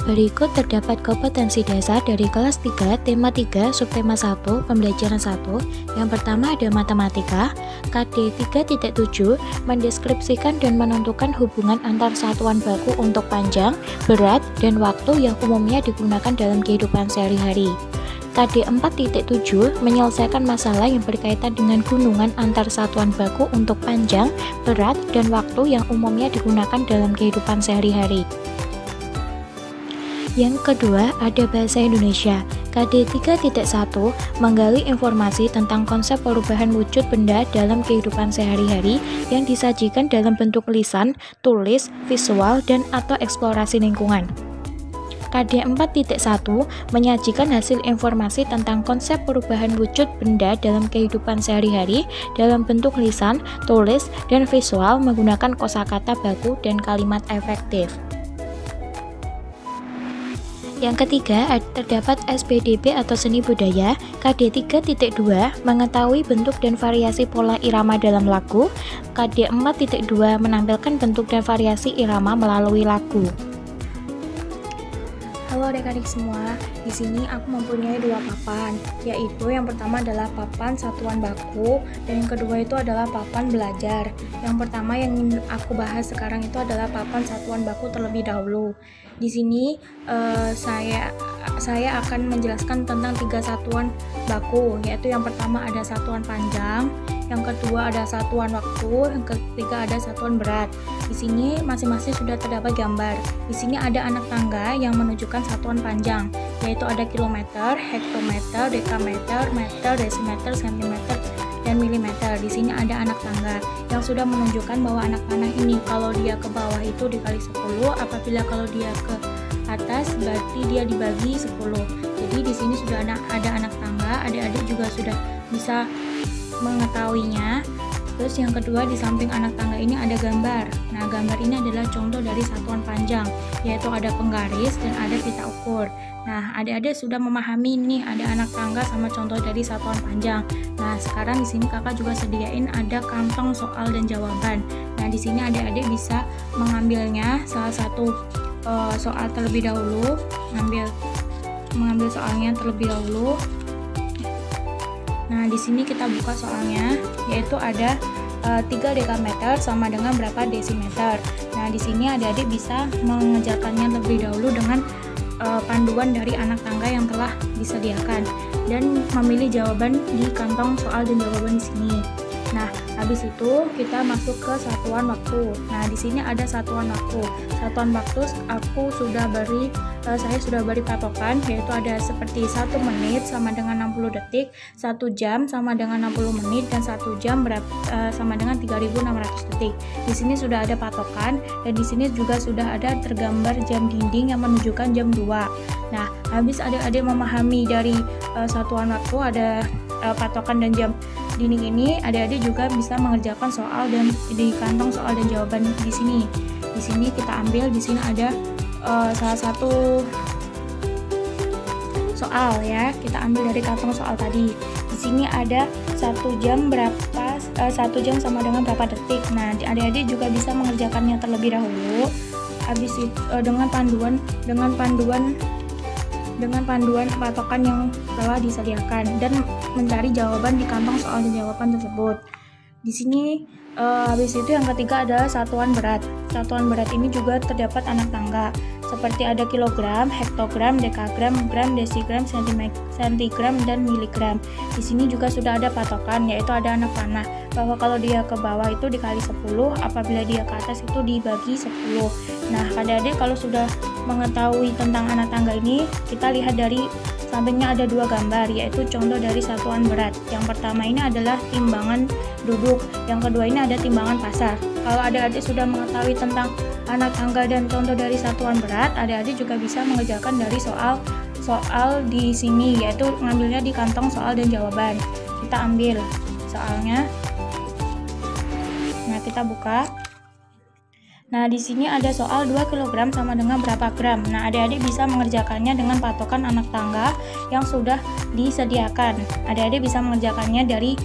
Berikut terdapat kompetensi dasar dari kelas 3, tema 3, subtema 1, pembelajaran 1. Yang pertama ada matematika. KD 3.7 mendeskripsikan dan menentukan hubungan antar satuan baku untuk panjang, berat, dan waktu yang umumnya digunakan dalam kehidupan sehari-hari. KD 4.7 menyelesaikan masalah yang berkaitan dengan gunungan antar satuan baku untuk panjang, berat, dan waktu yang umumnya digunakan dalam kehidupan sehari-hari. Yang kedua ada bahasa Indonesia. KD 3.1 menggali informasi tentang konsep perubahan wujud benda dalam kehidupan sehari-hari yang disajikan dalam bentuk lisan, tulis, visual, dan atau eksplorasi lingkungan. KD 4.1 menyajikan hasil informasi tentang konsep perubahan wujud benda dalam kehidupan sehari-hari dalam bentuk lisan, tulis, dan visual menggunakan kosakata baku dan kalimat efektif. Yang ketiga, terdapat SBDB atau seni budaya. KD 3.2 mengetahui bentuk dan variasi pola irama dalam lagu. KD 4.2 menampilkan bentuk dan variasi irama melalui lagu. Halo adik-adik semua, di sini aku mempunyai dua papan, yaitu yang pertama adalah papan satuan baku dan yang kedua itu adalah papan belajar. Yang pertama yang ingin aku bahas sekarang itu adalah papan satuan baku terlebih dahulu. Di sini saya akan menjelaskan tentang tiga satuan baku, yaitu yang pertama ada satuan panjang, yang kedua ada satuan waktu, yang ketiga ada satuan berat. Di sini masing-masing sudah terdapat gambar. Di sini ada anak tangga yang menunjukkan satuan panjang, yaitu ada kilometer, hektometer, dekameter, meter, desimeter, sentimeter, dan milimeter. Di sini ada anak tangga yang sudah menunjukkan bahwa anak panah ini kalau dia ke bawah itu dikali 10, apabila kalau dia ke atas berarti dia dibagi 10. Jadi di sini sudah ada anak tangga, adik-adik juga sudah bisa mengetahuinya. Terus yang kedua, di samping anak tangga ini ada gambar. Nah, gambar ini adalah contoh dari satuan panjang, yaitu ada penggaris dan ada pita ukur. Nah, adik-adik sudah memahami nih ada anak tangga sama contoh dari satuan panjang. Nah, sekarang di sini kakak juga sediain ada kantong soal dan jawaban. Nah, di sini adik-adik bisa mengambilnya salah satu soal terlebih dahulu, mengambil soalnya terlebih dahulu. Nah, di sini kita buka soalnya, yaitu ada 3 dekameter sama dengan berapa desimeter. Nah, di sini adik-adik bisa mengerjakannya terlebih dahulu dengan panduan dari anak tangga yang telah disediakan dan memilih jawaban di kantong soal dan jawaban di sini. Nah, habis itu kita masuk ke satuan waktu. Nah, di sini ada satuan waktu. Satuan waktu saya sudah beri patokan, yaitu ada seperti 1 menit sama dengan 60 detik, 1 jam sama dengan 60 menit, dan 1 jam sama dengan 3600 detik. Di sini sudah ada patokan, dan di sini juga sudah ada tergambar jam dinding yang menunjukkan jam 2. Nah, habis adik-adik memahami dari satuan waktu, ada patokan dan jam dinding ini, adik-adik juga bisa mengerjakan soal dan di kantong soal dan jawaban di sini. Di sini kita ambil, di sini ada salah satu soal ya. Kita ambil dari kantong soal tadi. Di sini ada 1 jam sama dengan berapa detik. Nah, adik-adik juga bisa mengerjakannya terlebih dahulu. Habis itu dengan panduan patokan yang telah disediakan dan mencari jawaban di kantong soal dan jawaban tersebut. Di sini habis itu yang ketiga adalah satuan berat. Satuan berat ini juga terdapat anak tangga seperti ada kilogram, hektogram, dekagram, gram, desigram, sentigram, dan miligram. Di sini juga sudah ada patokan, yaitu ada anak panah, bahwa kalau dia ke bawah itu dikali 10, apabila dia ke atas itu dibagi 10. Nah, adik-adik kalau sudah mengetahui tentang anak tangga ini, kita lihat dari sampingnya ada 2 gambar, yaitu contoh dari satuan berat. Yang pertama ini adalah timbangan duduk, yang kedua ini ada timbangan pasar. Kalau adik-adik sudah mengetahui tentang anak tangga dan contoh dari satuan berat, adik-adik juga bisa mengerjakan dari soal di sini, yaitu ngambilnya di kantong soal dan jawaban. Kita ambil soalnya. Nah, kita buka. Nah, di sini ada soal 2 kg sama dengan berapa gram. Nah, adik-adik bisa mengerjakannya dengan patokan anak tangga yang sudah disediakan. Adik-adik bisa mengerjakannya dari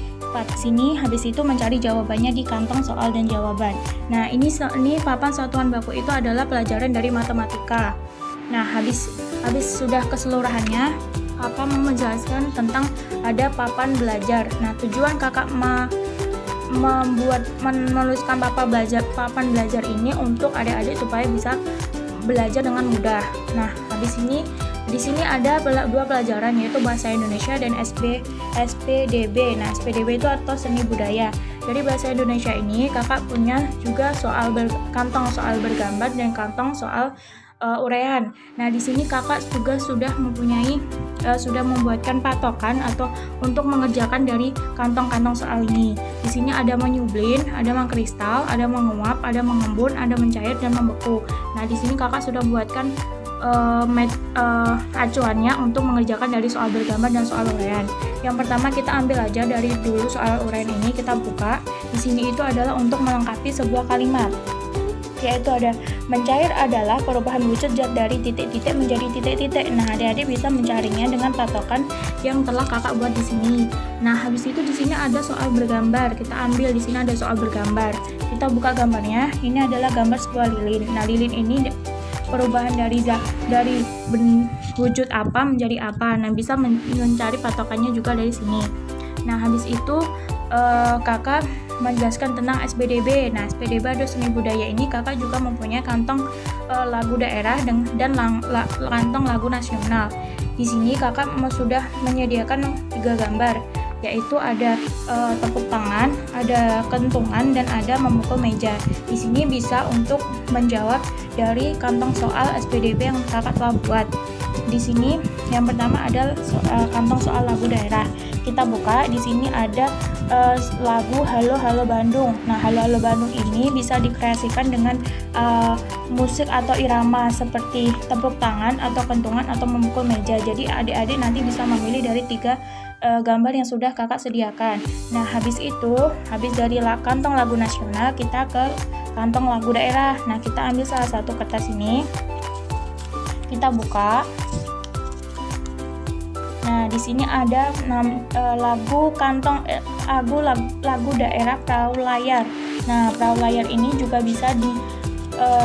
sini, habis itu mencari jawabannya di kantong soal dan jawaban. Nah, ini papan satuan baku itu adalah pelajaran dari matematika. Nah, habis sudah keseluruhannya, kakak mau menjelaskan tentang ada papan belajar. Nah, tujuan kakak menuliskan papan belajar ini untuk adik-adik supaya bisa belajar dengan mudah. Nah, di sini ada dua pelajaran, yaitu bahasa Indonesia dan SPDB. Nah, SPDB itu atau seni budaya. Dari bahasa Indonesia ini kakak punya juga kantong soal bergambar dan kantong soal uraian. Nah, di sini kakak juga sudah membuatkan patokan atau untuk mengerjakan dari kantong-kantong soal ini. Di sini ada menyublin, ada mengkristal, ada menguap, ada mengembun, ada mencair dan membeku. Nah, di sini kakak sudah buatkan acuannya untuk mengerjakan dari soal bergambar dan soal uraian. Yang pertama kita ambil aja dari dulu soal uraian ini, kita buka. Di sini itu adalah untuk melengkapi sebuah kalimat, yaitu ada mencair adalah perubahan wujud zat dari titik-titik menjadi titik-titik. Nah, adik-adik bisa mencarinya dengan patokan yang telah kakak buat di sini. Nah, habis itu di sini ada soal bergambar. Kita ambil di sini ada soal bergambar. Kita buka gambarnya. Ini adalah gambar sebuah lilin. Nah, lilin ini perubahan dari wujud apa menjadi apa. Nah, bisa mencari patokannya juga dari sini. Nah, habis itu kakak menjelaskan tentang SPDB. Nah, SPDB ada seni budaya ini kakak juga mempunyai kantong lagu daerah dan kantong lagu nasional. Di sini kakak sudah menyediakan 3 gambar, yaitu ada tepuk tangan, ada kentungan, dan ada memukul meja. Di sini bisa untuk menjawab dari kantong soal SPDB yang kakak telah buat. Di sini yang pertama ada kantong soal lagu daerah. Kita buka, di sini ada lagu Halo Halo Bandung. Nah, Halo Halo Bandung ini bisa dikreasikan dengan musik atau irama seperti tepuk tangan atau kentungan atau memukul meja. Jadi adik-adik nanti bisa memilih dari 3 gambar yang sudah kakak sediakan. Nah, habis dari kantong lagu nasional kita ke kantong lagu daerah. Nah, kita ambil salah satu kertas ini, kita buka. Nah, di sini ada lagu daerah Perahu Layar. Nah, Perahu Layar ini juga bisa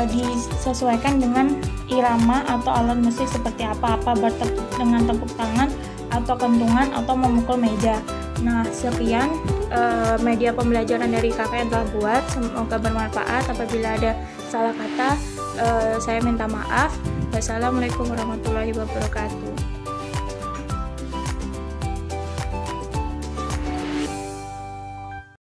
disesuaikan dengan irama atau alat musik seperti apa dengan tepuk tangan atau kentungan atau memukul meja. Nah, sekian media pembelajaran dari kakak yang telah buat. Semoga bermanfaat. Apabila ada salah kata, saya minta maaf. Wassalamualaikum warahmatullahi wabarakatuh.